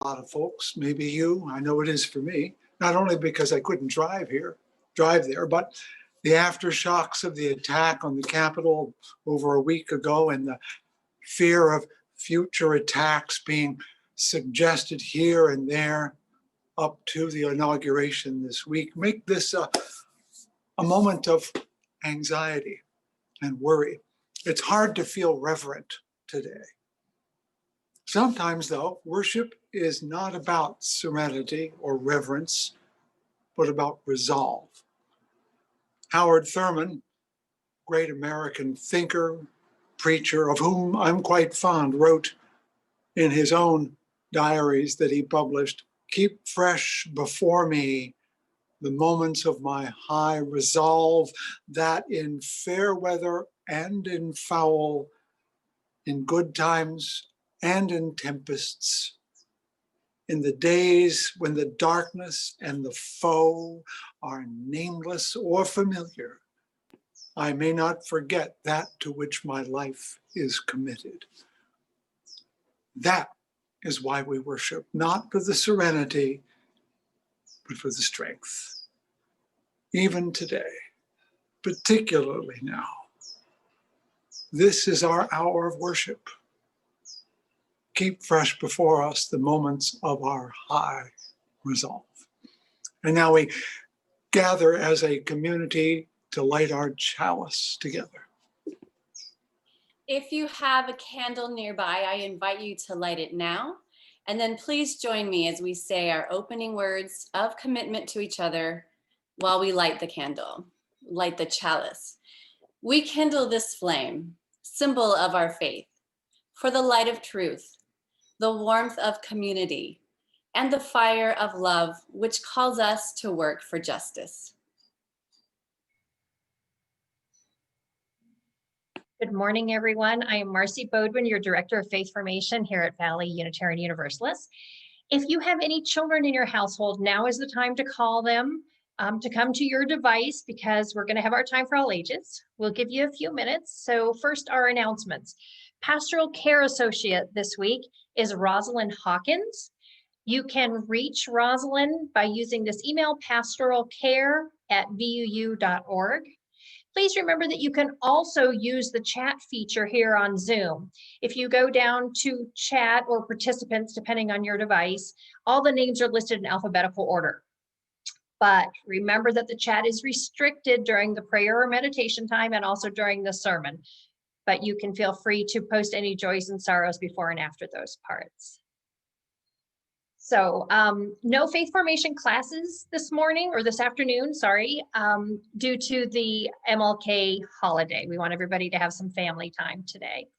lot of folks, maybe you, I know it is for me, not only because I couldn't drive there, but the aftershocks of the attack on the Capitol over a week ago and the fear of future attacks being suggested here and there up to the inauguration this week make this a moment of anxiety and worry. It's hard to feel reverent today. Sometimes, though, worship is not about serenity or reverence, but about resolve. Howard Thurman, great American thinker, preacher, of whom I'm quite fond, wrote in his own diaries that he published, "Keep fresh before me the moments of my high resolve, that in fair weather and in foul, in good times and in tempests, in the days when the darkness and the foe are nameless or familiar, I may not forget that to which my life is committed." That is why we worship, not for the serenity, but for the strength. Even today, particularly now, this is our hour of worship. Keep fresh before us the moments of our high resolve. And now we gather as a community to light our chalice together. If you have a candle nearby, I invite you to light it now. And then please join me as we say our opening words of commitment to each other while we light the candle, light the chalice. We kindle this flame, symbol of our faith, for the light of truth, the warmth of community, and the fire of love, which calls us to work for justice. Good morning, everyone. I am Marcy Bodwin, your Director of Faith Formation here at Valley Unitarian Universalist. If you have any children in your household, now is the time to call them to come to your device, because we're going to have our time for all ages. We'll give you a few minutes. So first, our announcements. Pastoral Care Associate this week is Rosalind Hawkins. You can reach Rosalind by using this email, pastoralcare@vuu.org. Please remember that you can also use the chat feature here on Zoom. If you go down to chat or participants, depending on your device, all the names are listed in alphabetical order. But remember that the chat is restricted during the prayer or meditation time and also during the sermon. But you can feel free to post any joys and sorrows before and after those parts. So no faith formation classes this morning or this afternoon, sorry, due to the MLK holiday. We want everybody to have some family time today.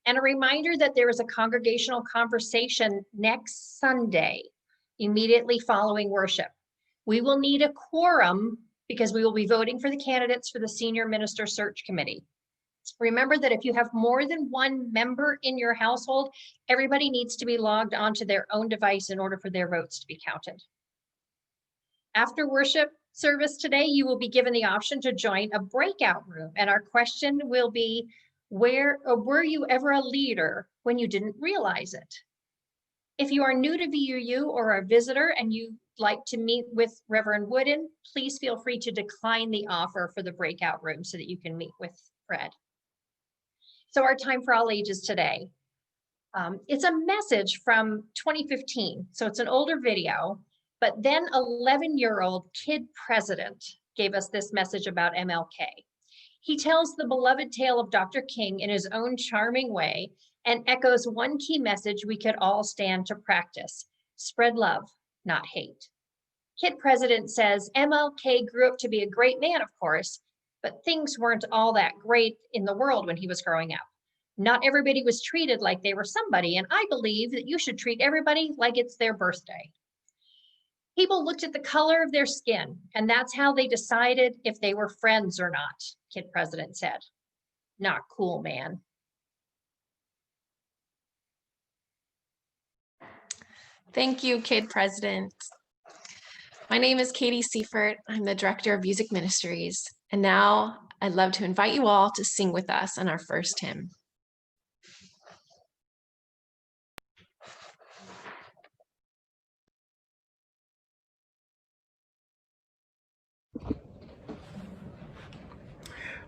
And a reminder that there is a congregational conversation next Sunday, immediately following worship. We will need a quorum because we will be voting for the candidates for the Senior Minister Search Committee. Remember that if you have more than one member in your household, everybody needs to be logged onto their own device in order for their votes to be counted. After worship service today, you will be given the option to join a breakout room. And our question will be, were you ever a leader when you didn't realize it? If you are new to VUU or a visitor and you'd like to meet with Reverend Wooden, please feel free to decline the offer for the breakout room so that you can meet with Fred. So our time for all ages today. It's a message from 2015, so it's an older video, but then 11-year-old Kid President gave us this message about MLK. He tells the beloved tale of Dr. King in his own charming way and echoes one key message we could all stand to practice: spread love, not hate. Kid President says MLK grew up to be a great man, of course, but things weren't all that great in the world when he was growing up. Not everybody was treated like they were somebody, and I believe that you should treat everybody like it's their birthday. People looked at the color of their skin, and that's how they decided if they were friends or not, Kid President said. Not cool, man. Thank you, Kid President. My name is Katie Seifert. I'm the Director of Music Ministries. And now I'd love to invite you all to sing with us on our first hymn.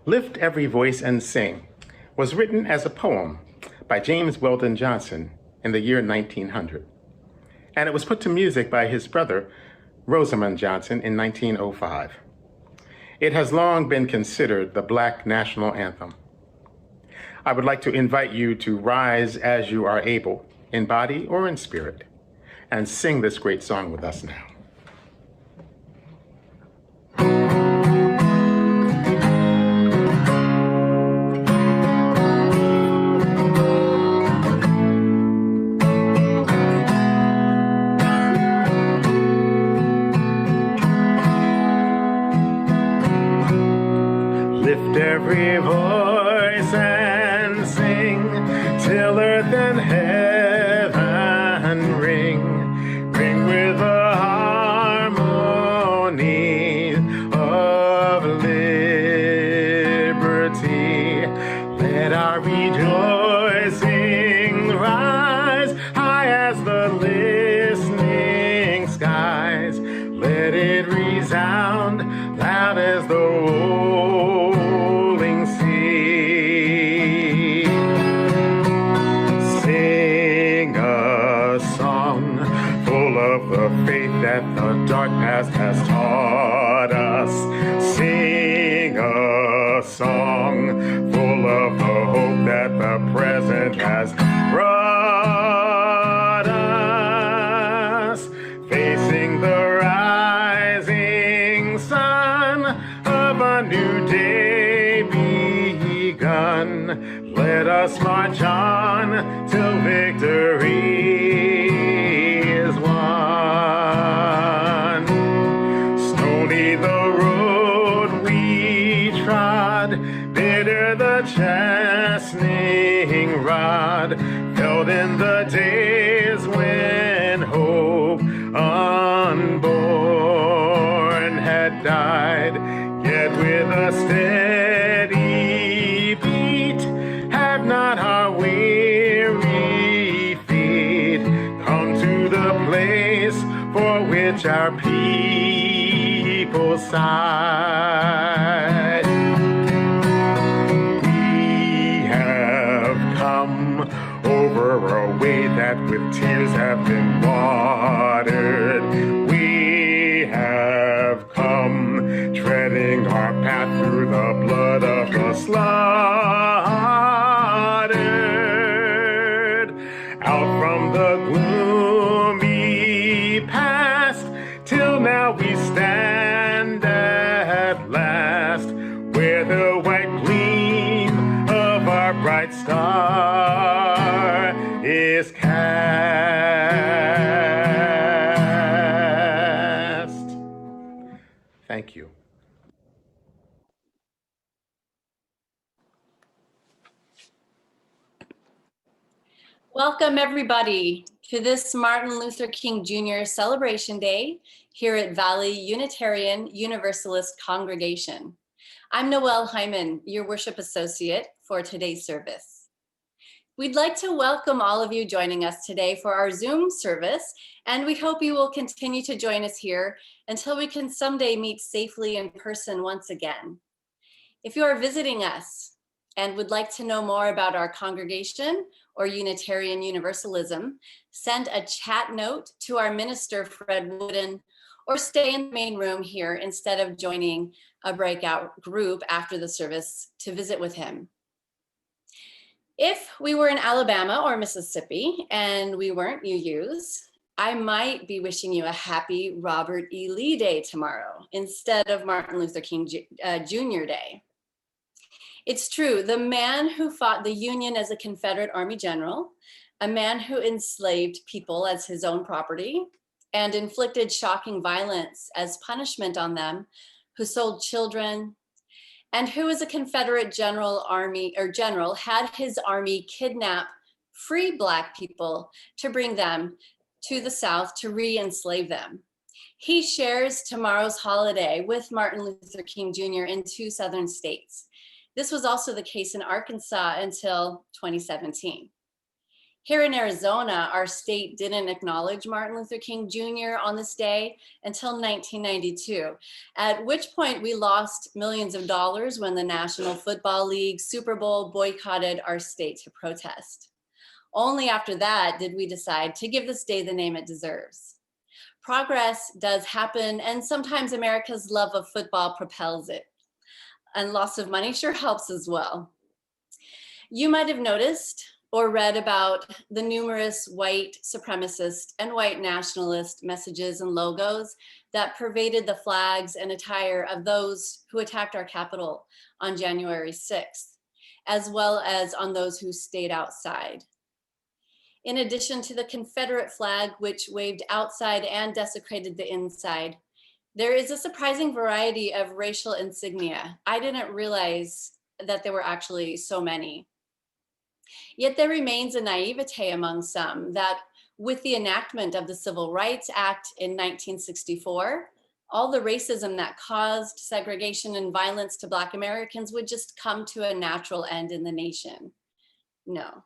Lift Every Voice and Sing was written as a poem by James Weldon Johnson in the year 1900. And it was put to music by his brother, Rosamond Johnson, in 1905. It has long been considered the Black national anthem. I would like to invite you to rise as you are able, in body or in spirit, and sing this great song with us now. Lift every voice and sing till earth and heaven ring. Ring with the harmony of liberty. Let our rejoicing rise high as the listening skies. Let it resound loud as the rolling sea. Sing a song full of the faith that the dark past has taught us. Sing a song full of the hope that the present has brought us. Facing the rising sun of a new day begun, let us march on till victory is won. Stony the road we trod, bitter the chastening rod, felt in the days when hope unborn had died. Yet with a steady beat have not our weary feet come to the place for which our people sighed. We have come over a way that with tears have been watered. We have come treading our path through the blood of the slaughtered. Out from the gloomy past, till now we stand at last, where the white gleam of our bright star is cast. Thank you. Welcome, everybody, to this Martin Luther King Jr. Celebration Day here at Valley Unitarian Universalist Congregation. I'm Noelle Hyman, your worship associate for today's service. We'd like to welcome all of you joining us today for our Zoom service, and we hope you will continue to join us here until we can someday meet safely in person once again. If you are visiting us and would like to know more about our congregation or Unitarian Universalism, send a chat note to our minister, Fred Wooden, or stay in the main room here instead of joining a breakout group after the service to visit with him. If we were in Alabama or Mississippi and we weren't UUs, I might be wishing you a happy Robert E. Lee Day tomorrow instead of Martin Luther King Jr. Day. It's true, the man who fought the Union as a Confederate Army general, a man who enslaved people as his own property and inflicted shocking violence as punishment on them, who sold children, and who as a Confederate general had his army kidnap free Black people to bring them to the South to re-enslave them. He shares tomorrow's holiday with Martin Luther King Jr. in 2 Southern states. This was also the case in Arkansas until 2017. Here in Arizona, our state didn't acknowledge Martin Luther King Jr. on this day until 1992, at which point we lost millions of dollars when the National Football League Super Bowl boycotted our state to protest. Only after that did we decide to give this day the name it deserves. Progress does happen, and sometimes America's love of football propels it. And loss of money sure helps as well. You might have noticed or read about the numerous white supremacist and white nationalist messages and logos that pervaded the flags and attire of those who attacked our Capitol on January 6th, as well as on those who stayed outside. In addition to the Confederate flag, which waved outside and desecrated the inside, there is a surprising variety of racial insignia. I didn't realize that there were actually so many. Yet there remains a naivete among some that with the enactment of the Civil Rights Act in 1964, all the racism that caused segregation and violence to Black Americans would just come to a natural end in the nation. No.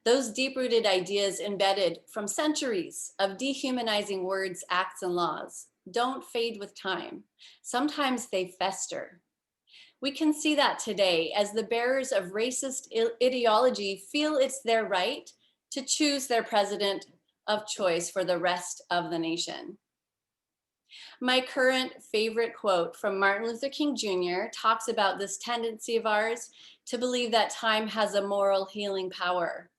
Those deep-rooted ideas embedded from centuries of dehumanizing words, acts, and laws don't fade with time. Sometimes they fester. We can see that today as the bearers of racist ideology feel it's their right to choose their president of choice for the rest of the nation. My current favorite quote from Martin Luther King Jr. talks about this tendency of ours to believe that time has a moral healing power.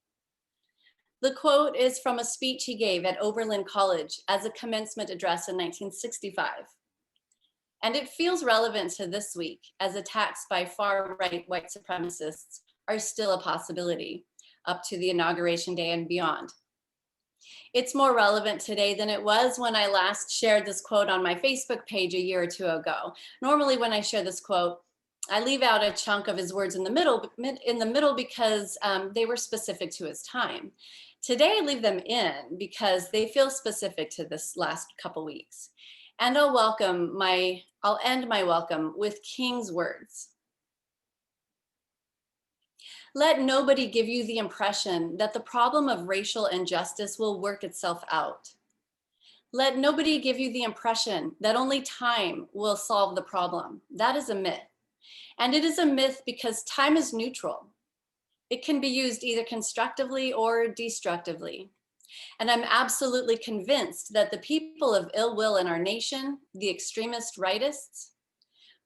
The quote is from a speech he gave at Oberlin College as a commencement address in 1965. And it feels relevant to this week as attacks by far-right white supremacists are still a possibility up to the inauguration day and beyond. It's more relevant today than it was when I last shared this quote on my Facebook page a year or two ago. Normally when I share this quote, I leave out a chunk of his words in the middle because they were specific to his time. Today I leave them in because they feel specific to this last couple weeks. And I'll end my welcome with King's words. Let nobody give you the impression that the problem of racial injustice will work itself out. Let nobody give you the impression that only time will solve the problem. That is a myth. And it is a myth because time is neutral. It can be used either constructively or destructively. And I'm absolutely convinced that the people of ill will in our nation, the extremist rightists,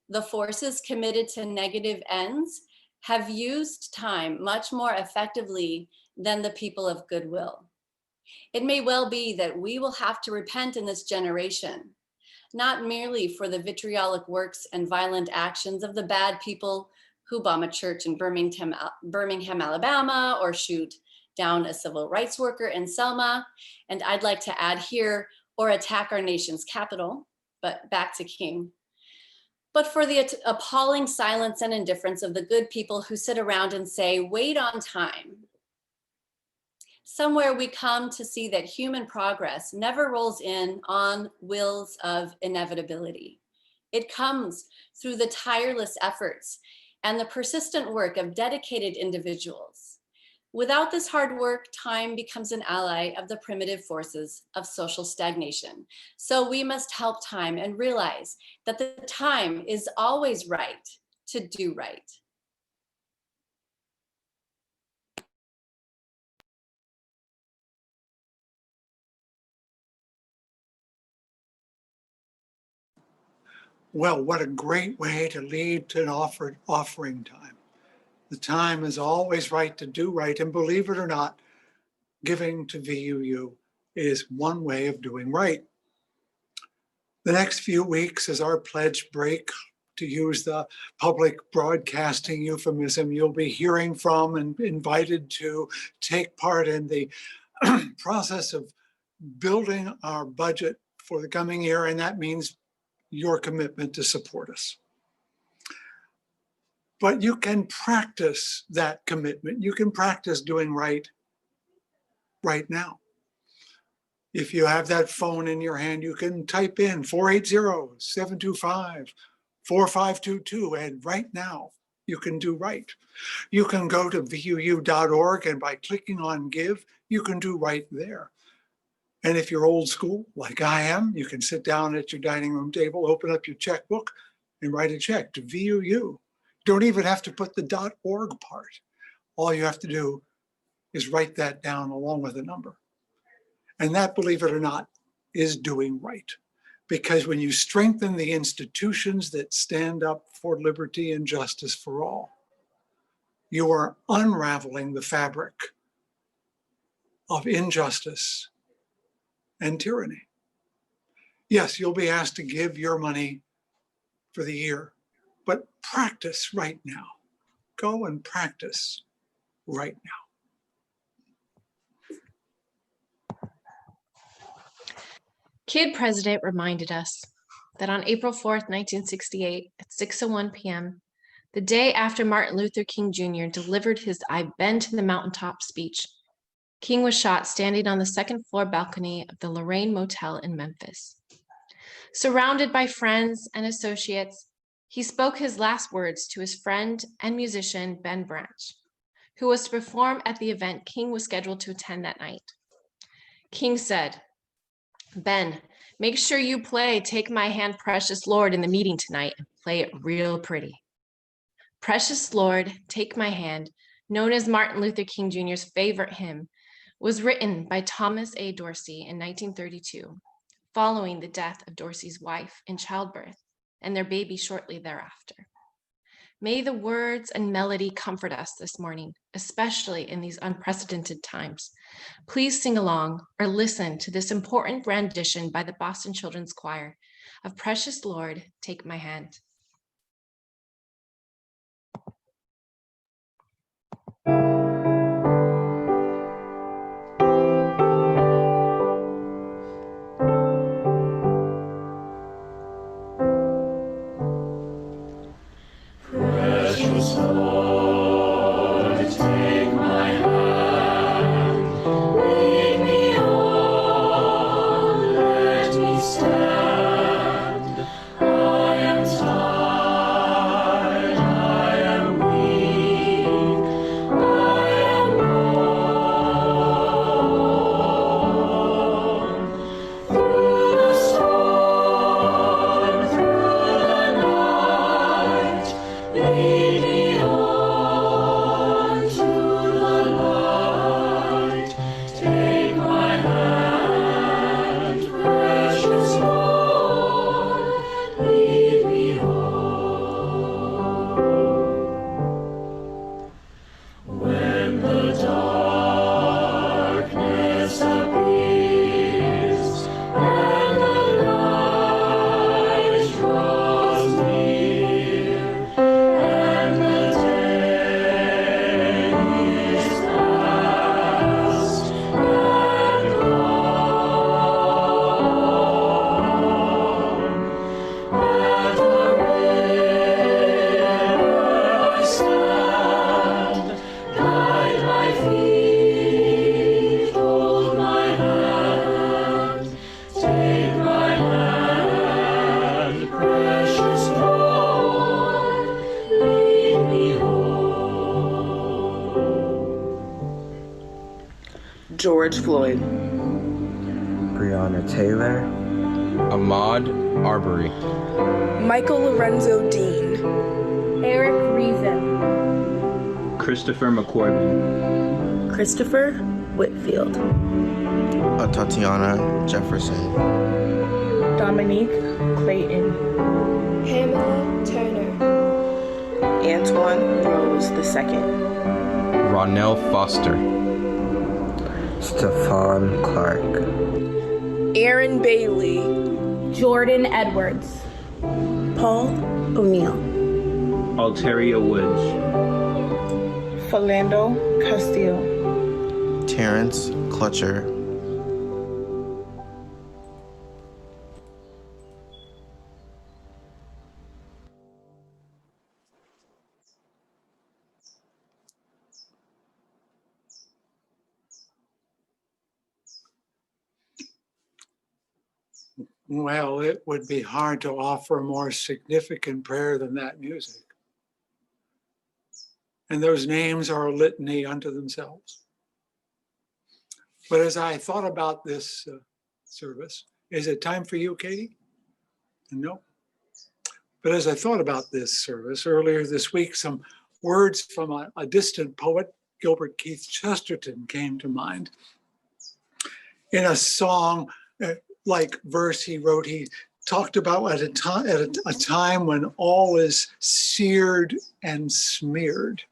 the forces committed to negative ends, have used time much more effectively than the people of goodwill. It may well be that we will have to repent in this generation, not merely for the vitriolic works and violent actions of the bad people who bomb a church in Birmingham, Alabama, or shoot down a civil rights worker in Selma, and I'd like to add here, or attack our nation's capital, but back to King. But for the appalling silence and indifference of the good people who sit around and say, wait on time. Somewhere we come to see that human progress never rolls in on wheels of inevitability. It comes through the tireless efforts and the persistent work of dedicated individuals. Without this hard work, time becomes an ally of the primitive forces of social stagnation. So we must help time and realize that the time is always right to do right. Well, what a great way to lead to an offering time. The time is always right to do right. And believe it or not, giving to VUU is one way of doing right. The next few weeks is our pledge break, to use the public broadcasting euphemism. You'll be hearing from and invited to take part in the process of building our budget for the coming year. And that means your commitment to support us. But you can practice that commitment. You can practice doing right now. If you have that phone in your hand, you can type in 480-725-4522, and right now you can do right. You can go to vuu.org, and by clicking on Give, you can do right there. And if you're old school, like I am, you can sit down at your dining room table, open up your checkbook, and write a check to VUU. You don't even have to put the .org part. All you have to do is write that down along with a number. And that, believe it or not, is doing right. Because when you strengthen the institutions that stand up for liberty and justice for all, you are unraveling the fabric of injustice and tyranny. Yes, you'll be asked to give your money for the year, but practice right now. Go and practice right now. Kid President reminded us that on April 4th, 1968, at 6:01 p.m., the day after Martin Luther King Jr. delivered his "I've Been to the Mountaintop" speech, King was shot standing on the second floor balcony of the Lorraine Motel in Memphis. Surrounded by friends and associates, he spoke his last words to his friend and musician, Ben Branch, who was to perform at the event King was scheduled to attend that night. King said, "Ben, make sure you play Take My Hand, Precious Lord in the meeting tonight and play it real pretty." Precious Lord, Take My Hand, known as Martin Luther King Jr.'s favorite hymn, was written by Thomas A. Dorsey in 1932, following the death of Dorsey's wife in childbirth and their baby shortly thereafter. May the words and melody comfort us this morning, especially in these unprecedented times. Please sing along or listen to this important rendition by the Boston Children's Choir of Precious Lord, Take My Hand. Precious Lord, take my hand, lead me on, let me stand. I am tired, I am weak, I am alone. Through the storm, through the night, lead me on to the light. Take my hand, precious Lord, lead me home. When the darkness appears and the night draws near, and the day is past and gone, at the river I stand. Guide my feet, hold my hand, take my hand, precious Lord, lead me home. George Floyd, Breonna Taylor, Ahmaud Arbery, Michael Lorenzo Dean, Eric Reason, Christopher McCorvey, Christopher Whitfield, Tatiana Jefferson, Dominique Clayton, Pamela Turner, Antoine Rose II, Ronell Foster, Stephon Clark, Aaron Bailey, Jordan Edwards, Paul O'Neill, Alteria Woods, Philando Castillo, Terrence Clutcher, Well, it would be hard to offer a more significant prayer than that music. and those names are a litany unto themselves. But as I thought about this service, is it time for you, Katie? No. But as I thought about this service earlier this week, some words from a distant poet, Gilbert Keith Chesterton, came to mind. In a song like verse he wrote, he talked about at a time when all is seared and smeared.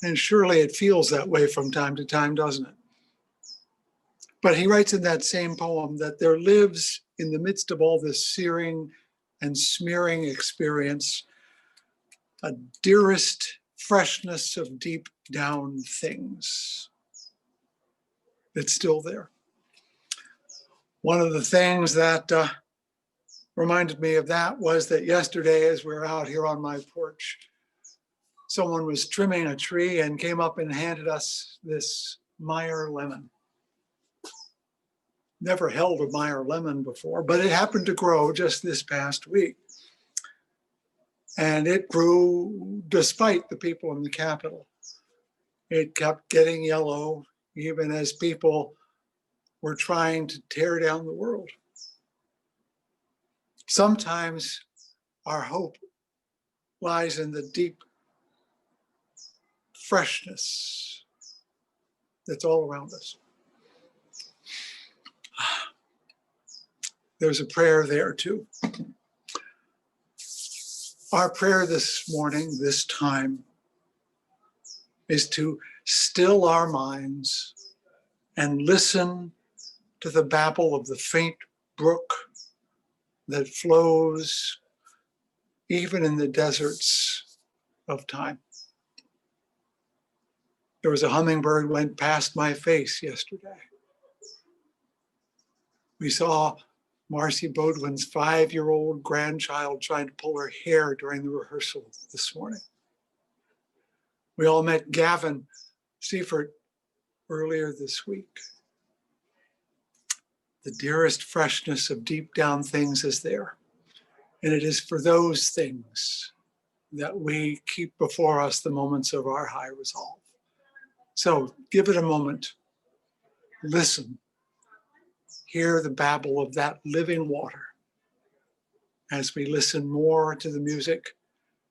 And surely it feels that way from time to time, doesn't it? But he writes in that same poem that there lives in the midst of all this searing and smearing experience a dearest freshness of deep down things that's still there. One of the things that reminded me of that was that yesterday, as we were out here on my porch, someone was trimming a tree and came up and handed us this Meyer lemon. Never held a Meyer lemon before, but it happened to grow just this past week. And it grew despite the people in the Capitol. It kept getting yellow, even as people were trying to tear down the world. Sometimes our hope lies in the deep freshness that's all around us. There's a prayer there too. Our prayer this morning, this time, is to still our minds and listen to the babble of the faint brook that flows even in the deserts of time. There was a hummingbird went past my face yesterday. We saw Marcy Bodwin's 5-year-old grandchild trying to pull her hair during the rehearsal this morning. We all met Gavin Seifert earlier this week. The dearest freshness of deep down things is there. And it is for those things that we keep before us the moments of our high resolve. So give it a moment. Listen. Hear the babble of that living water as we listen more to the music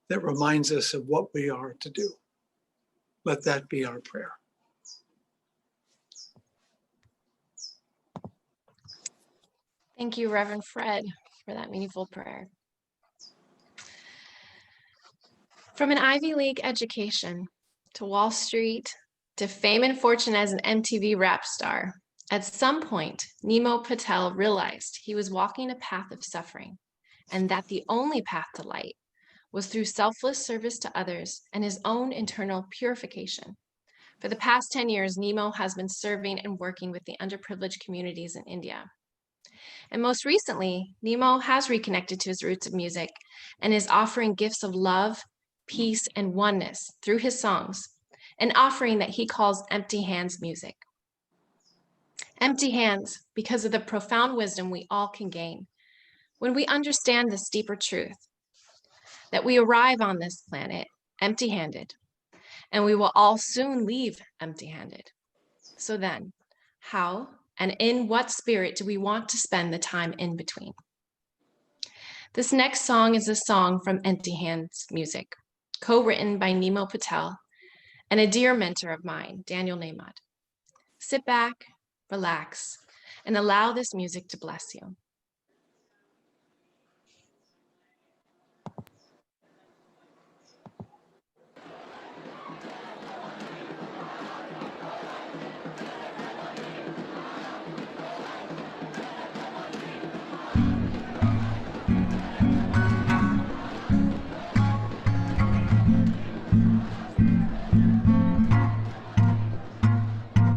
that reminds us of what we are to do. Let that be our prayer. Thank you, Reverend Fred, for that meaningful prayer. From an Ivy League education to Wall Street to fame and fortune as an MTV rap star, at some point, Nemo Patel realized he was walking a path of suffering and that the only path to light was through selfless service to others and his own internal purification. For the past 10 years, Nemo has been serving and working with the underprivileged communities in India. And most recently, Nemo has reconnected to his roots of music and is offering gifts of love, peace, and oneness through his songs, an offering that he calls Empty Hands music. Empty hands because of the profound wisdom we all can gain when we understand this deeper truth, that we arrive on this planet empty-handed, and we will all soon leave empty-handed. So then, how and in what spirit do we want to spend the time in between? This next song is a song from Empty Hands music, co-written by Nemo Patel and a dear mentor of mine, Daniel Nahmad. Sit back, relax, and allow this music to bless you.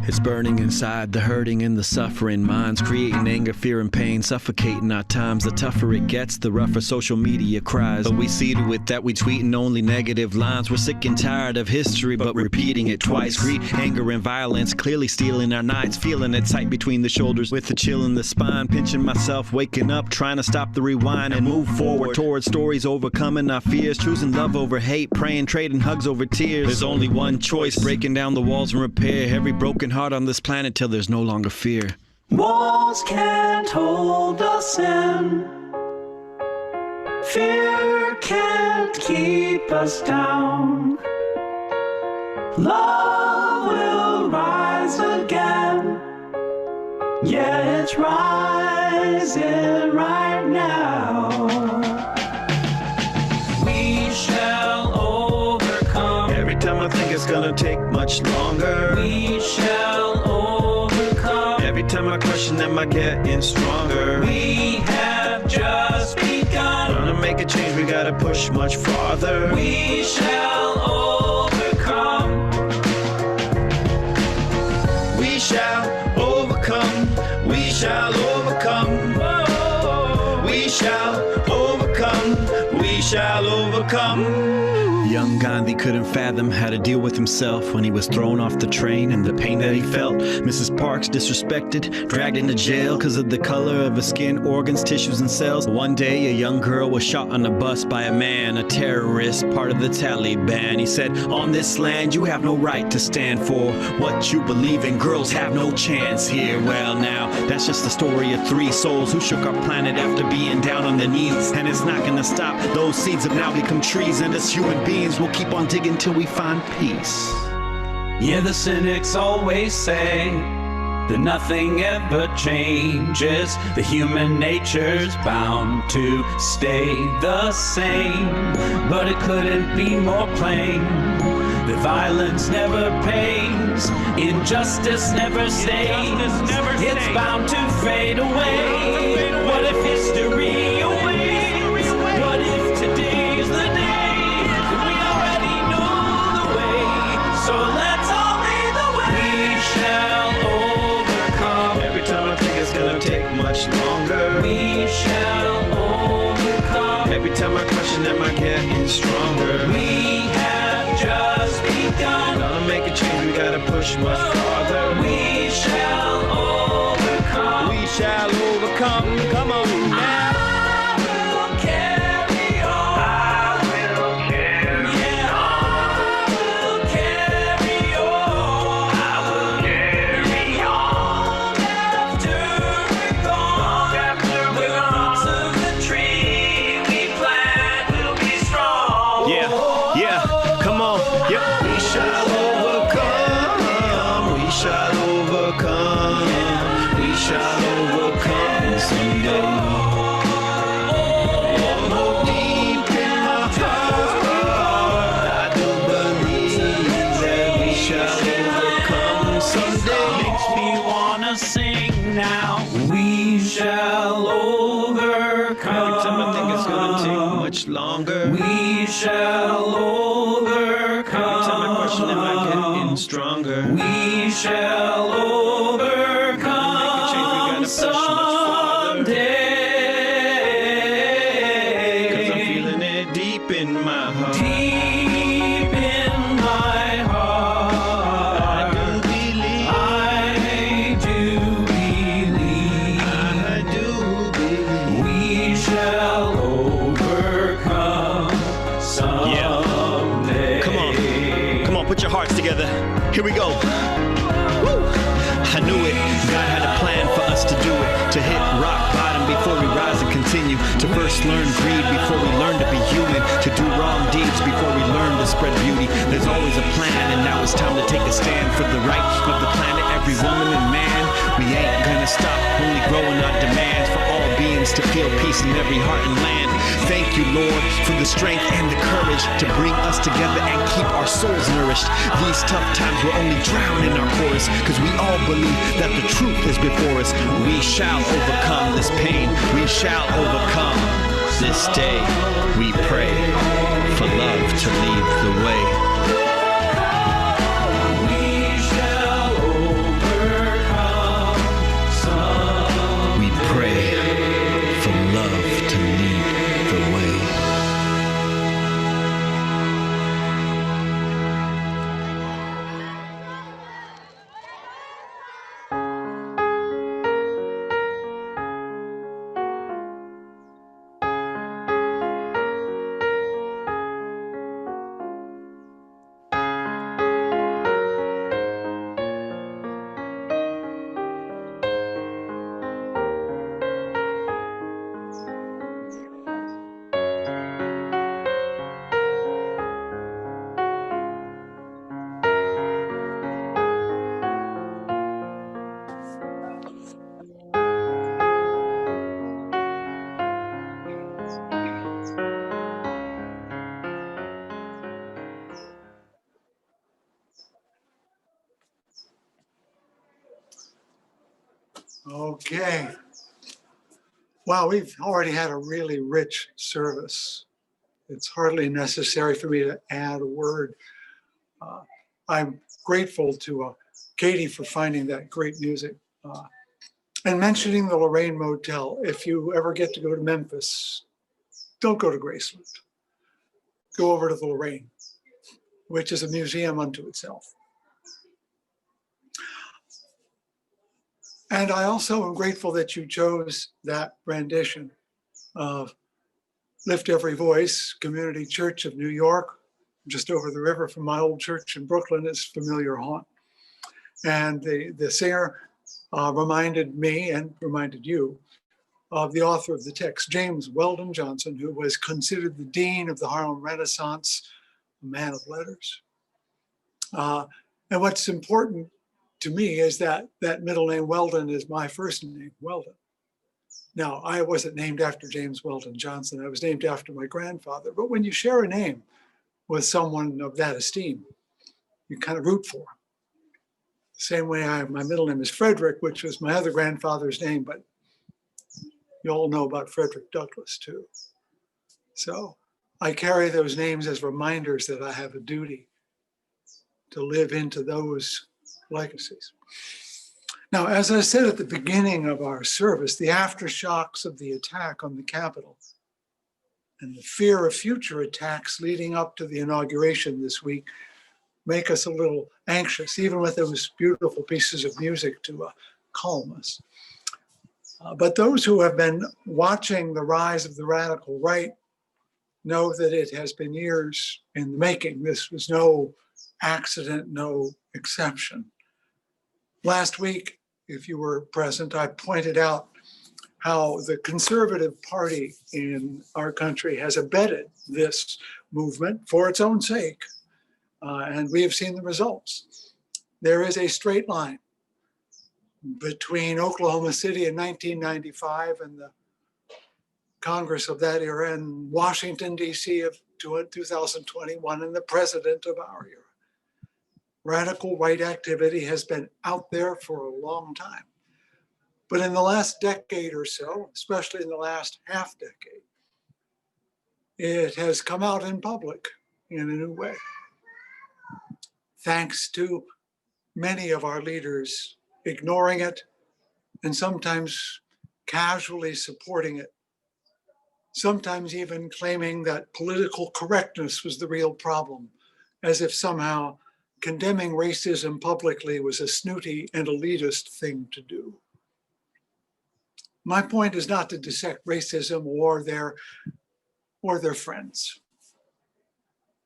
His burning inside, the hurting and the suffering minds, creating anger, fear, and pain, suffocating our times. The tougher it gets, the rougher social media cries. But we see to it that we tweeting only negative lines. We're sick and tired of history, but repeating it twice. Greed, anger, and violence clearly stealing our nights. Feeling it tight between the shoulders with a chill in the spine. Pinching myself, waking up, trying to stop the rewind and move forward towards stories overcoming our fears. Choosing love over hate, praying, trading hugs over tears. There's only one choice, breaking down the walls and repair every broken heart on this planet till there's no longer fear. Walls can't hold us in. Fear can't keep us down. Love will rise again. Yeah, it's rising right now. We shall overcome. Every time I think it's gonna take much longer, We shall overcome. every time I question, am I getting stronger? We have just begun. Gonna make a change, we gotta push much farther. We shall overcome. We shall overcome. We shall overcome. We shall overcome. We shall overcome. Young Gandhi couldn't fathom how to deal with himself when he was thrown off the train and the pain that he felt. Mrs. Parks disrespected, dragged into jail because of the color of his skin, organs, tissues, and cells. One day, a young girl was shot on a bus by a man, a terrorist, part of the Taliban. He said, on this land, you have no right to stand for what you believe in. Girls have no chance here. Well, now, that's just the story of three souls who shook our planet after being down on their knees. And it's not gonna stop. Those seeds have now become trees, and as human beings, we'll keep on digging till we find peace. Yeah, the cynics always say that nothing ever changes. The human nature's bound to stay the same. But it couldn't be more plain that violence never pays, injustice never stays. It's bound to fade away. What if history awaits? What if today's the day? We already know the way, so let's all lead the way. We shall overcome. Every time I think it's gonna take much longer, We shall overcome. every time I question, am I getting stronger? We have just begun. Gonna make a change, we gotta push much farther. We shall overcome. We shall overcome. Come on now. I will carry on. I will carry on. I will carry on. I will carry on. After we're gone, the roots of the tree we plant will be strong. Yeah, come on. Yep. We shall overcome. We shall overcome. We shall overcome someday. Deep in my heart, I do believe that we shall overcome someday. Makes me wanna sing now. We shall overcome. Every time I think it's gonna take much longer, We shall overcome. every time I question, am I getting stronger? We shall overcome. Make a change, we gotta push much farther. Someday. 'Cause I'm feeling it deep in my heart. Deep in my heart, I do believe. I do believe. I do believe. We shall overcome someday. Come on, put your hearts together. Here we go. Woo! I knew it. God had a plan for us to do it. To hit rock bottom before we rise and continue. To first learn greed before we learn to be human. To do wrong deeds before we learn to spread beauty. There's always a plan, and now it's time to take a stand for the right of the planet, every woman and man. We ain't gonna stop, only growing our demands for all beings to feel peace in every heart and land. Thank you, Lord, for the strength and the courage to bring us together and keep our souls nourished. These tough times will only drown in our chorus, because we all believe that the truth is before us. We shall overcome this pain. We shall overcome this day. We pray for love to lead the way. We shall overcome. Okay. Wow, we've already had a really rich service. It's hardly necessary for me to add a word. I'm grateful to Katie for finding that great music and mentioning the Lorraine Motel. If you ever get to go to Memphis, don't go to Graceland. Go over to the Lorraine, which is a museum unto itself. And I also am grateful that you chose that rendition of Lift Every Voice, Community Church of New York, just over the river from my old church in Brooklyn. Is familiar haunt. And the singer reminded me and reminded you of the author of the text, James Weldon Johnson, who was considered the dean of the Harlem Renaissance, a man of letters. And what's important to me is that that middle name Weldon is my first name, Weldon. Now, I wasn't named after James Weldon Johnson. I was named after my grandfather. But when you share a name with someone of that esteem, you kind of root for them. Same way my middle name is Frederick, which was my other grandfather's name, but you all know about Frederick Douglass too. So I carry those names as reminders that I have a duty to live into those legacies. Now, as I said at the beginning of our service, the aftershocks of the attack on the Capitol and the fear of future attacks leading up to the inauguration this week make us a little anxious, even with those beautiful pieces of music to calm us. But those who have been watching the rise of the radical right know that it has been years in the making. This was no accident, no exception. Last week, if you were present, I pointed out how the conservative party in our country has abetted this movement for its own sake. And we have seen the results. There is a straight line between Oklahoma City in 1995 and the Congress of that era and Washington, D.C. of 2021 and the president of our era. Radical right activity has been out there for a long time. But in the last decade or so, especially in the last half decade, it has come out in public in a new way. Thanks to many of our leaders ignoring it and sometimes casually supporting it, sometimes even claiming that political correctness was the real problem, as if somehow condemning racism publicly was a snooty and elitist thing to do. My point is not to dissect racism or their friends.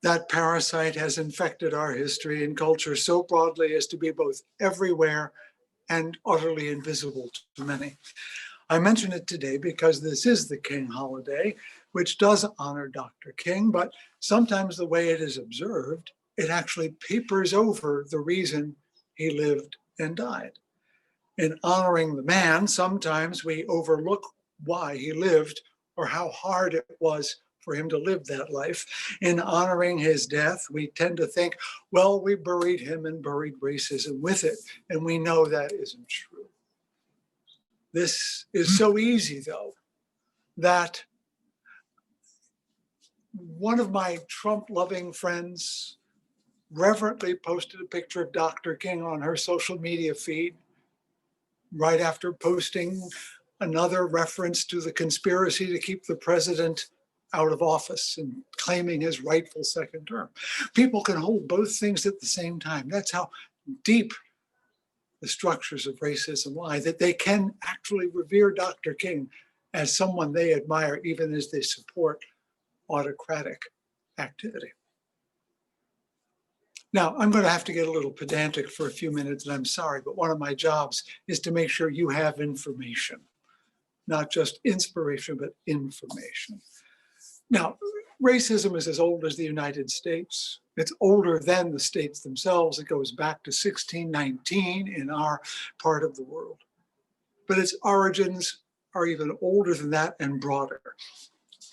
That parasite has infected our history and culture so broadly as to be both everywhere and utterly invisible to many. I mention it today because this is the King holiday, which does honor Dr. King, but sometimes the way it is observed, it actually papers over the reason he lived and died. In honoring the man, sometimes we overlook why he lived or how hard it was for him to live that life. In honoring his death, we tend to think, well, we buried him and buried racism with it. And we know that isn't true. This is so easy, though, that one of my Trump-loving friends reverently posted a picture of Dr. King on her social media feed right after posting another reference to the conspiracy to keep the president out of office and claiming his rightful second term. People can hold both things at the same time. That's how deep the structures of racism lie, that they can actually revere Dr. King as someone they admire, even as they support autocratic activity. Now, I'm going to have to get a little pedantic for a few minutes, and I'm sorry, but one of my jobs is to make sure you have information, not just inspiration, but information. Now, racism is as old as the United States. It's older than the states themselves. It goes back to 1619 in our part of the world. But its origins are even older than that and broader.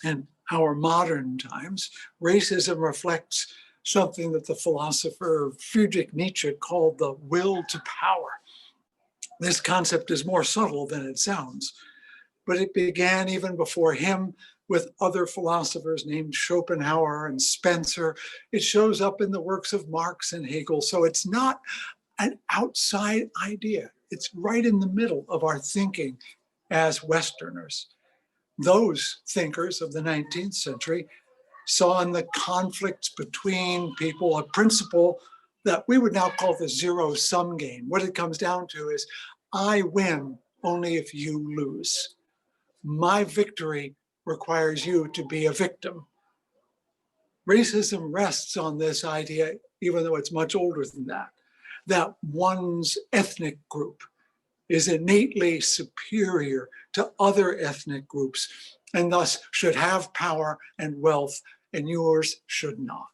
In our modern times, racism reflects something that the philosopher Friedrich Nietzsche called the will to power. This concept is more subtle than it sounds, but it began even before him with other philosophers named Schopenhauer and Spencer. It shows up in the works of Marx and Hegel. So it's not an outside idea. It's right in the middle of our thinking as Westerners. Those thinkers of the 19th century saw in the conflicts between people a principle that we would now call the zero-sum game. What it comes down to is, I win only if you lose. My victory requires you to be a victim. Racism rests on this idea, even though it's much older than that one's ethnic group is innately superior to other ethnic groups and thus should have power and wealth, and yours should not.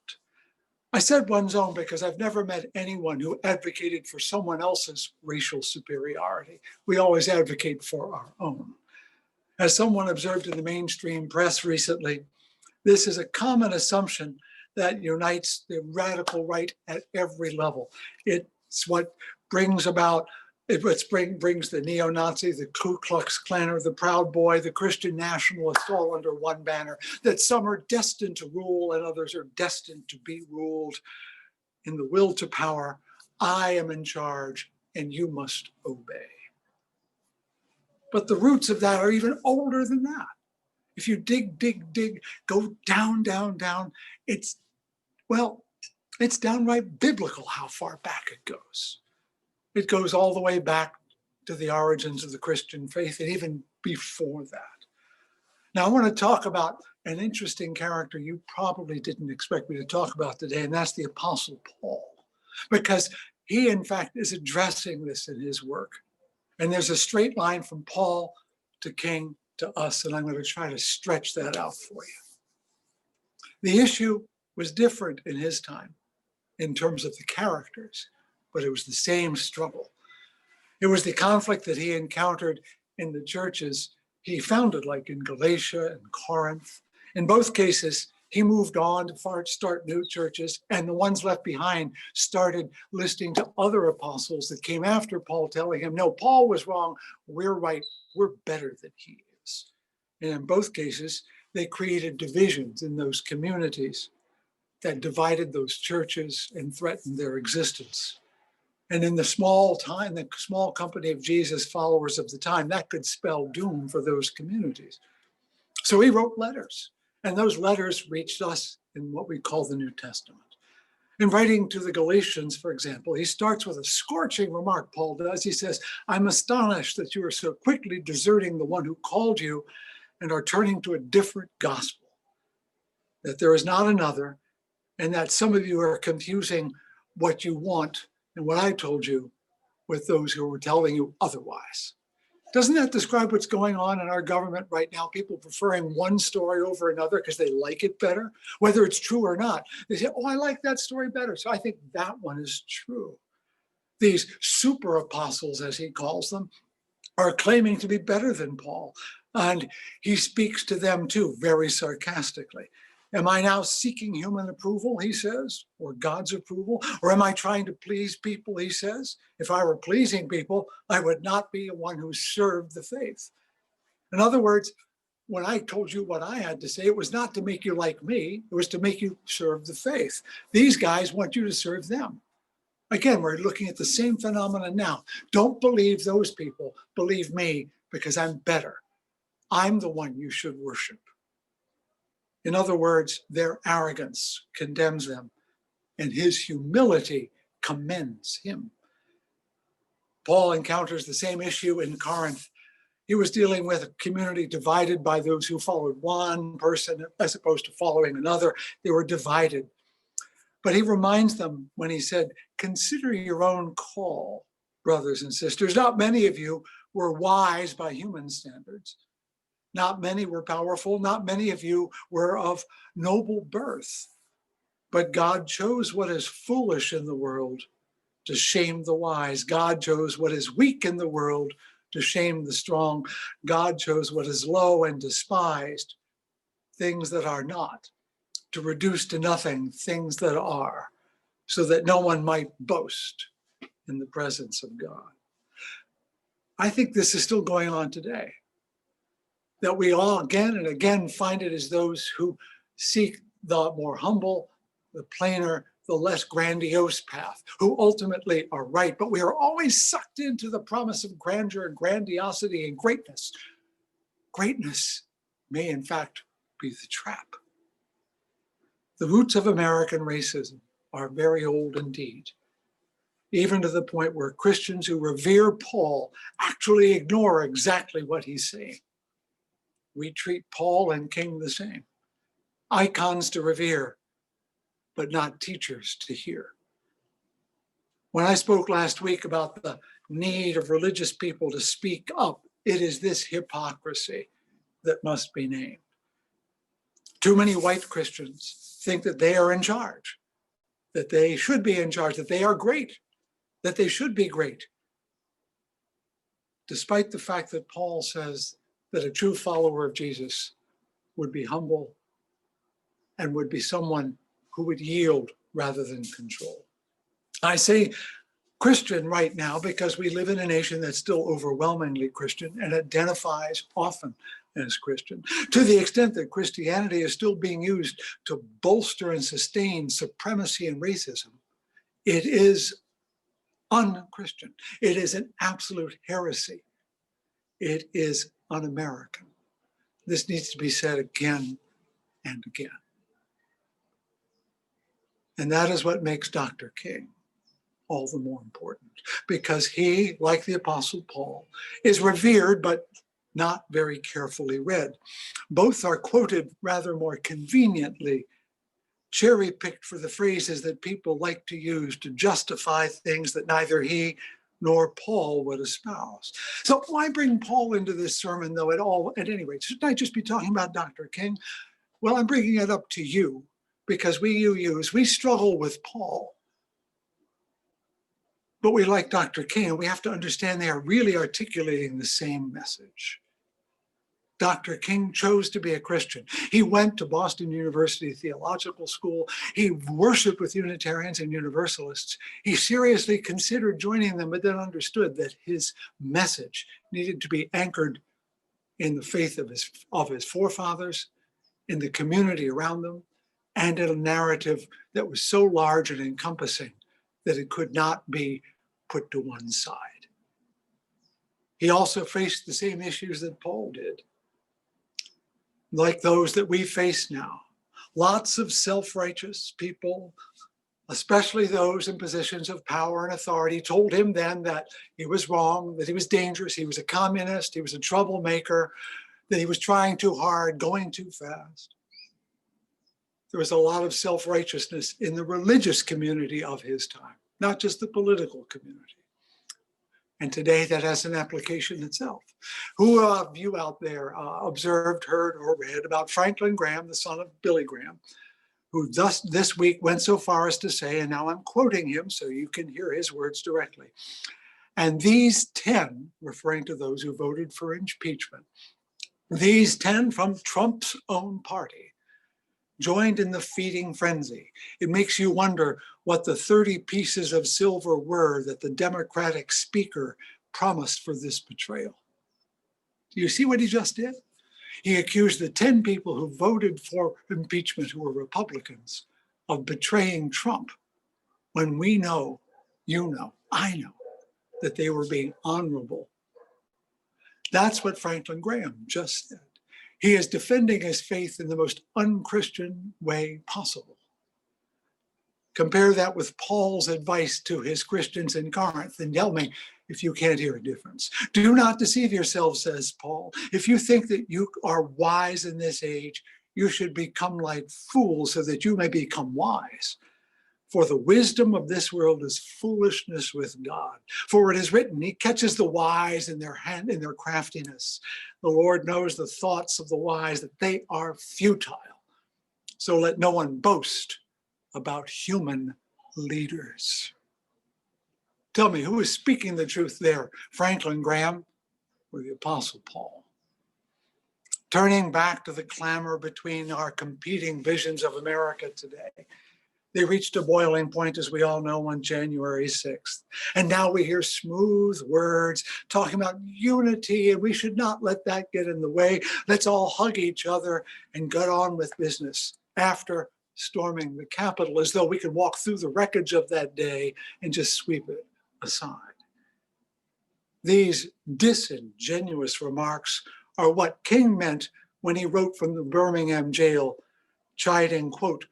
I said one's own because I've never met anyone who advocated for someone else's racial superiority. We always advocate for our own. As someone observed in the mainstream press recently, this is a common assumption that unites the radical right at every level. It's what brings about, brings the neo-Nazi, the Ku Klux Klaner, the Proud Boy, the Christian nationalists all under one banner, that some are destined to rule and others are destined to be ruled. In the will to power, I am in charge and you must obey. But the roots of that are even older than that. If you dig, go down, it's downright biblical how far back it goes. It goes all the way back to the origins of the Christian faith and even before that. Now I want to talk about an interesting character you probably didn't expect me to talk about today, and that's the Apostle Paul, because he in fact is addressing this in his work. And there's a straight line from Paul to King to us, and I'm going to try to stretch that out for you. The issue was different in his time in terms of the characters, but it was the same struggle. It was the conflict that he encountered in the churches he founded, like in Galatia and Corinth. In both cases, he moved on to start new churches, and the ones left behind started listening to other apostles that came after Paul, telling him, no, Paul was wrong, we're right, we're better than he is. And in both cases, they created divisions in those communities that divided those churches and threatened their existence. And in the small company of Jesus followers of the time, that could spell doom for those communities. So he wrote letters, and those letters reached us in what we call the New Testament. In writing to the Galatians, for example, he starts with a scorching remark, Paul does. He says, I'm astonished that you are so quickly deserting the one who called you and are turning to a different gospel, that there is not another, and that some of you are confusing what you want and what I told you with those who were telling you otherwise. Doesn't that describe what's going on in our government right now? People preferring one story over another because they like it better, whether it's true or not. They say, oh, I like that story better, so I think that one is true. These super apostles, as he calls them, are claiming to be better than Paul. And he speaks to them too, very sarcastically. Am I now seeking human approval, he says, or God's approval? Or am I trying to please people, he says? If I were pleasing people, I would not be one who served the faith. In other words, when I told you what I had to say, it was not to make you like me, it was to make you serve the faith. These guys want you to serve them. Again, we're looking at the same phenomenon now. Don't believe those people, believe me, because I'm better. I'm the one you should worship. In other words, their arrogance condemns them, and his humility commends him. Paul encounters the same issue in Corinth. He was dealing with a community divided by those who followed one person as opposed to following another. They were divided. But he reminds them when he said, consider your own call, brothers and sisters. Not many of you were wise by human standards. Not many were powerful. Not many of you were of noble birth. But God chose what is foolish in the world to shame the wise. God chose what is weak in the world to shame the strong. God chose what is low and despised, things that are not, to reduce to nothing things that are, so that no one might boast in the presence of God. I think this is still going on today. That we all again and again find it as those who seek the more humble, the plainer, the less grandiose path, who ultimately are right. But we are always sucked into the promise of grandeur and grandiosity and greatness. Greatness may in fact be the trap. The roots of American racism are very old indeed, even to the point where Christians who revere Paul actually ignore exactly what he's saying. We treat Paul and King the same. Icons to revere, but not teachers to hear. When I spoke last week about the need of religious people to speak up, it is this hypocrisy that must be named. Too many white Christians think that they are in charge, that they should be in charge, that they are great, that they should be great, despite the fact that Paul says that a true follower of Jesus would be humble and would be someone who would yield rather than control. I say Christian right now because we live in a nation that's still overwhelmingly Christian and identifies often as Christian, to the extent that Christianity is still being used to bolster and sustain supremacy and racism. It is un-Christian. It is an absolute heresy. It is un-American. This needs to be said again and again. And that is what makes Dr. King all the more important, because he, like the Apostle Paul, is revered but not very carefully read. Both are quoted rather more conveniently, cherry-picked for the phrases that people like to use to justify things that neither he nor Paul would espouse. So why bring Paul into this sermon, though, at all? At any rate, shouldn't I just be talking about Dr. King? Well, I'm bringing it up to you because we struggle with Paul. But we like Dr. King, we have to understand they are really articulating the same message. Dr. King chose to be a Christian. He went to Boston University Theological School. He worshiped with Unitarians and Universalists. He seriously considered joining them, but then understood that his message needed to be anchored in the faith of his forefathers, in the community around them, and in a narrative that was so large and encompassing that it could not be put to one side. He also faced the same issues that Paul did, like those that we face now. Lots of self-righteous people, especially those in positions of power and authority, told him then that he was wrong, that he was dangerous, he was a communist, he was a troublemaker, that he was trying too hard, going too fast. There was a lot of self-righteousness in the religious community of his time, not just the political community. And today that has an application itself. Who of you out there observed, heard, or read about Franklin Graham, the son of Billy Graham, who this week went so far as to say, and now I'm quoting him so you can hear his words directly, and these 10, referring to those who voted for impeachment, these 10 from Trump's own party, joined in the feeding frenzy. It makes you wonder what the 30 pieces of silver were that the Democratic speaker promised for this betrayal. Do you see what he just did? He accused the 10 people who voted for impeachment, who were Republicans, of betraying Trump, when we know, you know, I know, that they were being honorable. That's what Franklin Graham just said. He is defending his faith in the most unchristian way possible. Compare that with Paul's advice to his Christians in Corinth, and tell me if you can't hear a difference. Do not deceive yourselves, says Paul. If you think that you are wise in this age, you should become like fools so that you may become wise. For the wisdom of this world is foolishness with God. For it is written, he catches the wise in their craftiness. The Lord knows the thoughts of the wise, that they are futile. So let no one boast about human leaders. Tell me, who is speaking the truth there? Franklin Graham or the Apostle Paul? Turning back to the clamor between our competing visions of America today, They reached a boiling point, as we all know, on January 6th. And now we hear smooth words talking about unity, and we should not let that get in the way. Let's all hug each other and get on with business after storming the Capitol, as though we could walk through the wreckage of that day and just sweep it aside. These disingenuous remarks are what King meant when he wrote from the Birmingham jail, chiding, quote,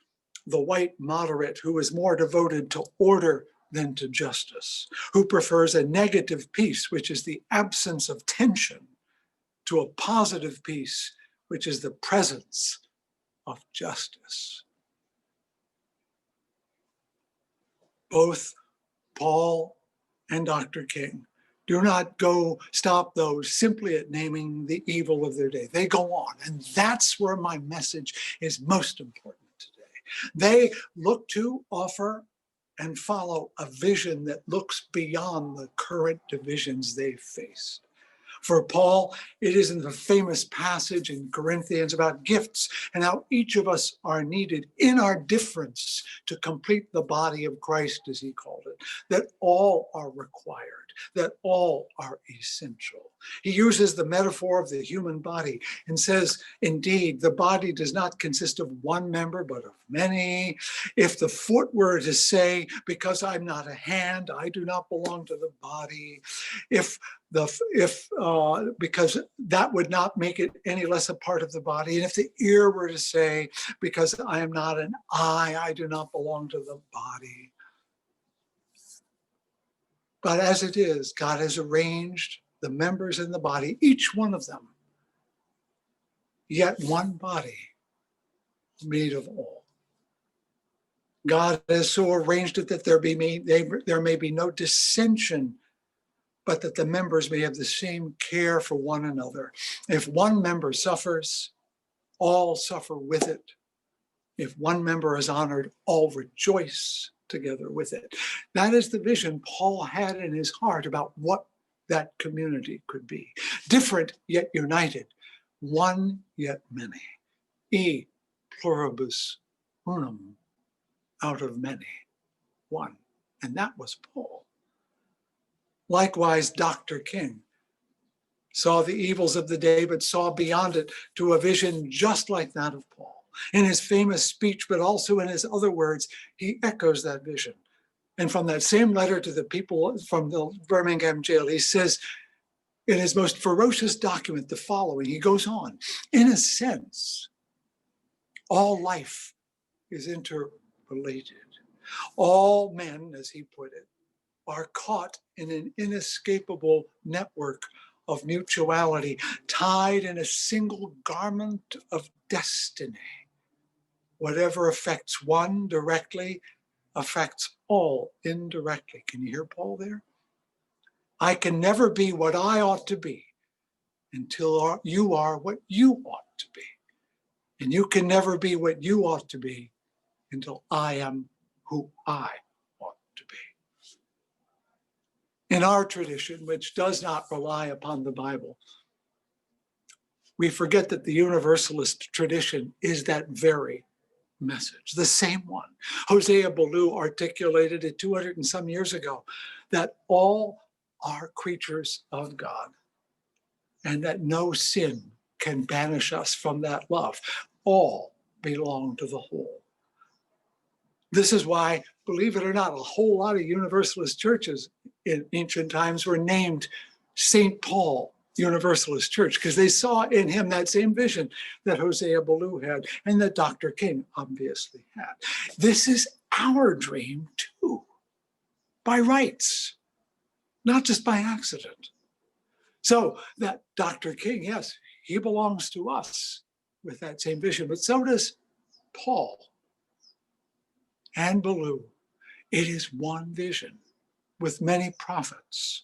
the white moderate who is more devoted to order than to justice, who prefers a negative peace, which is the absence of tension, to a positive peace, which is the presence of justice. Both Paul and Dr. King do not stop those simply at naming the evil of their day. They go on, and that's where my message is most important today. They look to, offer, and follow a vision that looks beyond the current divisions they face. For Paul, it is in the famous passage in Corinthians about gifts and how each of us are needed in our difference to complete the body of Christ, as he called it, that all are required, that all are essential. He uses the metaphor of the human body and says, indeed, the body does not consist of one member, but of many. If the foot were to say, because I'm not a hand, I do not belong to the body, because that would not make it any less a part of the body. And if the ear were to say, because I am not an eye, I do not belong to the body. But as it is, God has arranged the members in the body, each one of them, yet one body made of all. God has so arranged it that there may be no dissension, but that the members may have the same care for one another. If one member suffers, all suffer with it. If one member is honored, all rejoice together with it. That is the vision Paul had in his heart about what that community could be. Different yet united, one yet many. E pluribus unum, out of many, one. And that was Paul. Likewise, Dr. King saw the evils of the day, but saw beyond it to a vision just like that of Paul. In his famous speech, but also in his other words, he echoes that vision. And from that same letter to the people from the Birmingham jail, he says in his most ferocious document the following. He goes on, in a sense, all life is interrelated. All men, as he put it, are caught in an inescapable network of mutuality, tied in a single garment of destiny. Whatever affects one directly affects all indirectly. Can you hear Paul there? I can never be what I ought to be until you are what you ought to be. And you can never be what you ought to be until I am who I ought to be. In our tradition, which does not rely upon the Bible, we forget that the Universalist tradition is that very message, the same one. Hosea Ballou articulated it 200 and some years ago, that all are creatures of God and that no sin can banish us from that love. All belong to the whole. This is why, believe it or not, a whole lot of Universalist churches in ancient times were named St. Paul Universalist Church, because they saw in him that same vision that Hosea Ballou had and that Dr. King obviously had. This is our dream too, by rights, not just by accident. So that Dr. King, yes, he belongs to us with that same vision, but so does Paul and Ballou. It is one vision with many prophets.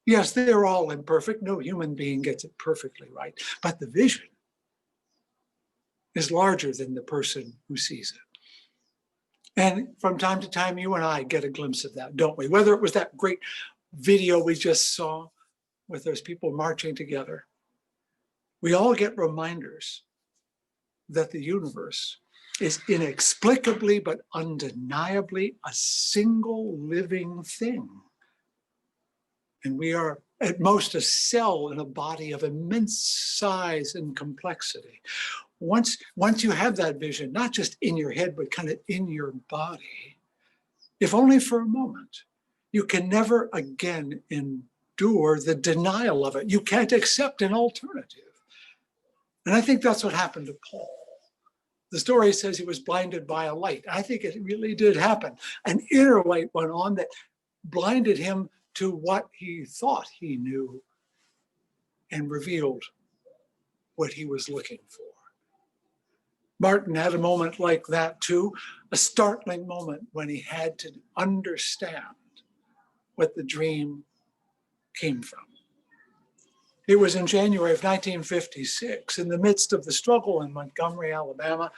Yes, they're all imperfect. No human being gets it perfectly right. But the vision is larger than the person who sees it. And from time to time, you and I get a glimpse of that, don't we? Whether it was that great video we just saw with those people marching together, we all get reminders that the universe is inexplicably but undeniably a single living thing. And we are at most a cell in a body of immense size and complexity. Once you have that vision, not just in your head, but kind of in your body, if only for a moment, you can never again endure the denial of it. You can't accept an alternative. And I think that's what happened to Paul. The story says he was blinded by a light. I think it really did happen. An inner light went on that blinded him to what he thought he knew and revealed what he was looking for. Martin had a moment like that too, a startling moment when he had to understand what the dream came from. It was in January of 1956, in the midst of the struggle in Montgomery, Alabama,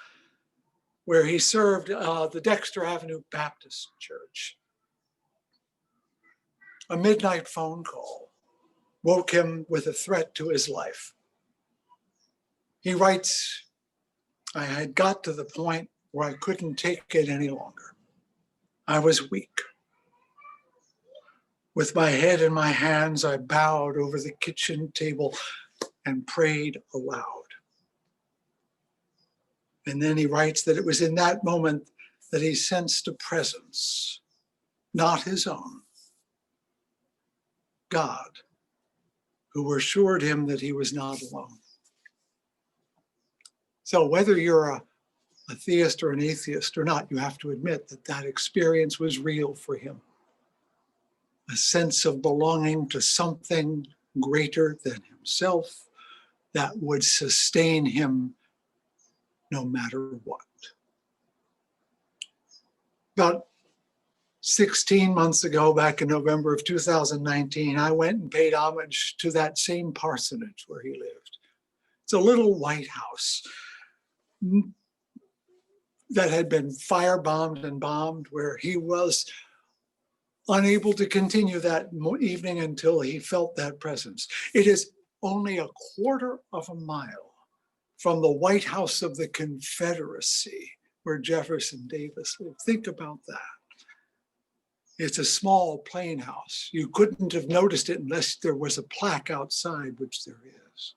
where he served the Dexter Avenue Baptist Church. A midnight phone call woke him with a threat to his life. He writes, I had got to the point where I couldn't take it any longer. I was weak. With my head in my hands, I bowed over the kitchen table and prayed aloud. And then he writes that it was in that moment that he sensed a presence, not his own, God, who assured him that he was not alone. So whether you're a theist or an atheist or not, you have to admit that that experience was real for him. A sense of belonging to something greater than himself that would sustain him no matter what. About 16 months ago, back in November of 2019, I went and paid homage to that same parsonage where he lived. It's a little white house that had been firebombed and bombed, where he was unable to continue that evening until he felt that presence. It is only a quarter of a mile from the White House of the Confederacy, where Jefferson Davis lived. Think about that. It's a small plain house. You couldn't have noticed it unless there was a plaque outside, which there is.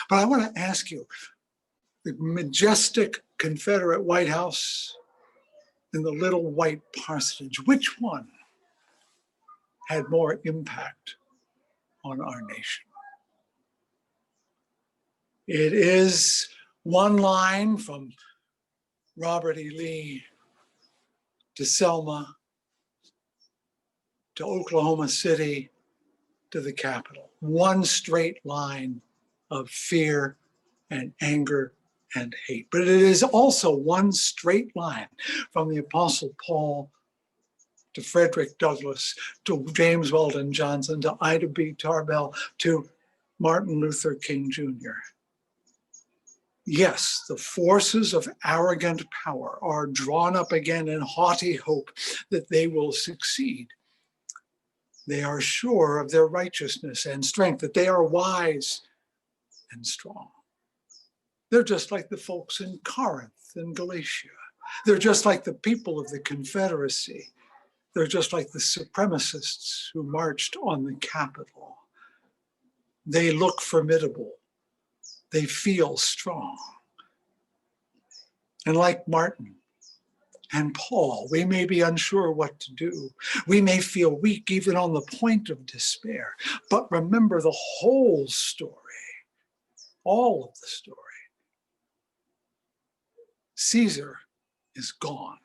But I want to ask you, the majestic Confederate White House and the little white parsonage, which one had more impact on our nation? It is one line from Robert E. Lee to Selma to Oklahoma City to the Capitol. One straight line of fear and anger and hate. But it is also one straight line from the Apostle Paul to Frederick Douglass, to James Weldon Johnson, to Ida B. Tarbell, to Martin Luther King Jr. Yes, the forces of arrogant power are drawn up again in haughty hope that they will succeed. They are sure of their righteousness and strength, that they are wise and strong. They're just like the folks in Corinth and Galatia. They're just like the people of the Confederacy. They're just like the supremacists who marched on the Capitol. They look formidable. They feel strong. And like Martin and Paul, we may be unsure what to do. We may feel weak, even on the point of despair. But remember the whole story, all of the story. Caesar is gone.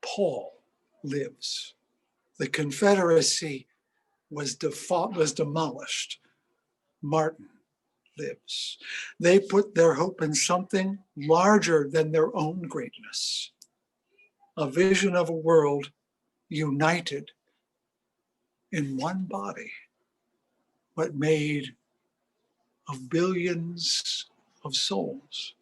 Paul lives. The Confederacy was demolished. Martin lives. They put their hope in something larger than their own greatness. A vision of a world united in one body, but made of billions of souls.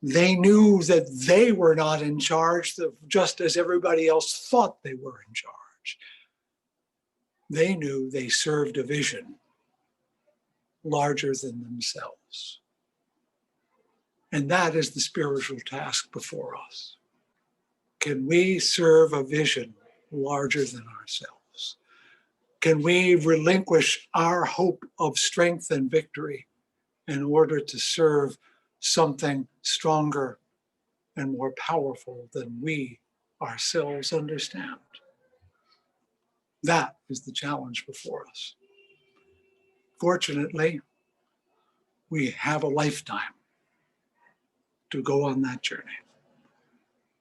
They knew that they were not in charge, just as everybody else thought they were in charge. They knew they served a vision larger than themselves. And that is the spiritual task before us. Can we serve a vision larger than ourselves? Can we relinquish our hope of strength and victory in order to serve something stronger and more powerful than we ourselves understand? That is the challenge before us. Fortunately, we have a lifetime to go on that journey.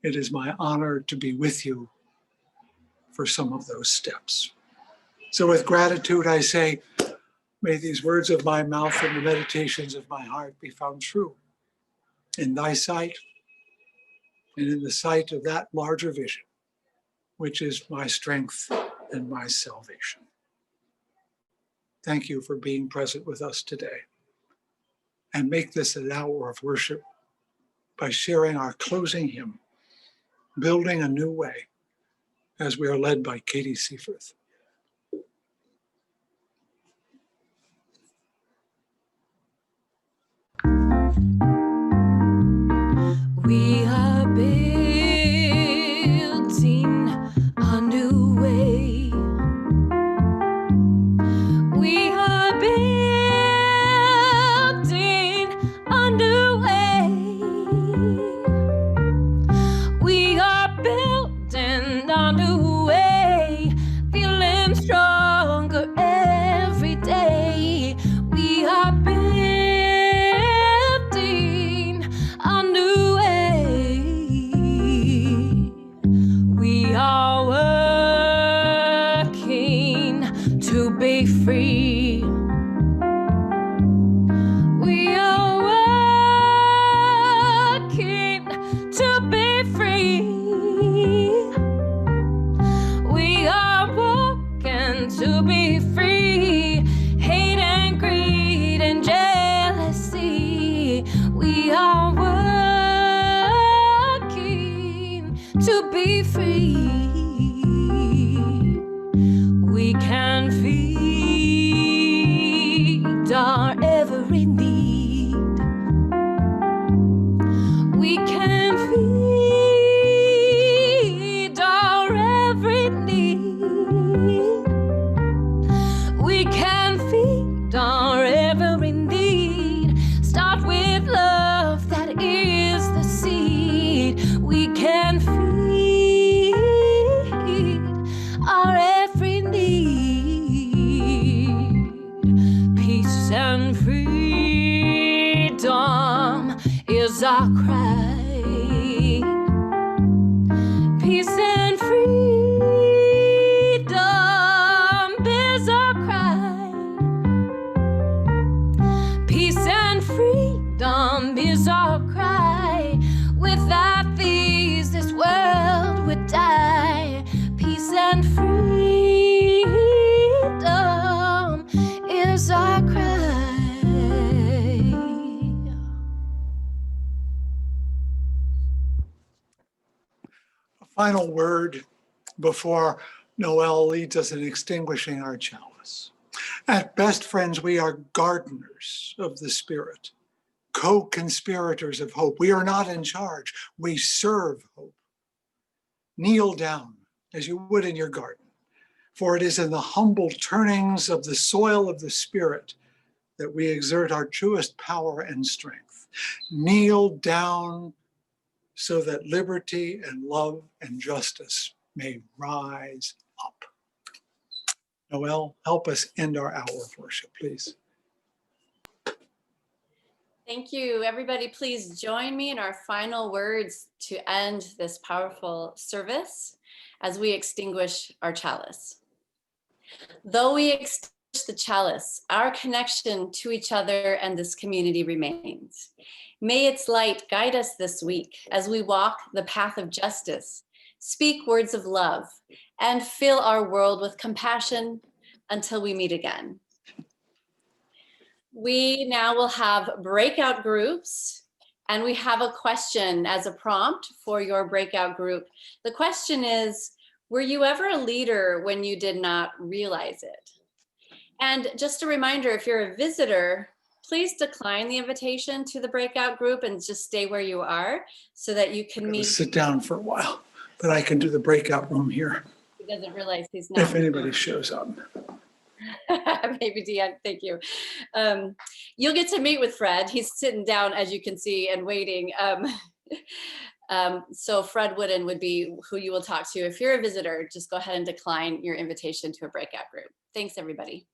It is my honor to be with you for some of those steps. So with gratitude, I say, may these words of my mouth and the meditations of my heart be found true in thy sight and in the sight of that larger vision, which is my strength and my salvation. Thank you for being present with us today. And make this an hour of worship by sharing our closing hymn, Building a New Way, as we are led by Katie Seifert. We are building a new way. We are building a new way. We are building a new way, feeling stronger every day. We are building a new way. We are working to be free. We are working to be free. We are working to be free. Hate and greed and jealousy. We are working to be free. We can feed our every need. We can feed our every need. We can feed our every need. Start with love, that is the seed. We can feed our every need. Peace and freedom is our cry. Peace and freedom is our cry. Peace and freedom is our cry. Without these, this world would die. Peace and freedom is our cry. A final word before Noel leads us in extinguishing our chalice. At best, friends, we are gardeners of the Spirit, co-conspirators of hope. We are not in charge. We serve hope. Kneel down as you would in your garden, for it is in the humble turnings of the soil of the Spirit that we exert our truest power and strength. Kneel down so that liberty and love and justice may rise up. Noel, help us end our hour of worship, please. Thank you. Everybody, please join me in our final words to end this powerful service as we extinguish our chalice. Though we extinguish the chalice, our connection to each other and this community remains. May its light guide us this week as we walk the path of justice, speak words of love, and fill our world with compassion until we meet again. We now will have breakout groups, and we have a question as a prompt for your breakout group. The question is, were you ever a leader when you did not realize it? And just a reminder, if you're a visitor, please decline the invitation to the breakout group and just stay where you are so that you can meet. Sit down for a while, but I can do the breakout room here He doesn't realize he's if not. anybody shows up. Maybe Deanne, thank you. You'll get to meet with Fred. He's sitting down, as you can see, and waiting. So Fred Wooden would be who you will talk to. If you're a visitor, just go ahead and decline your invitation to a breakout group. Thanks, everybody.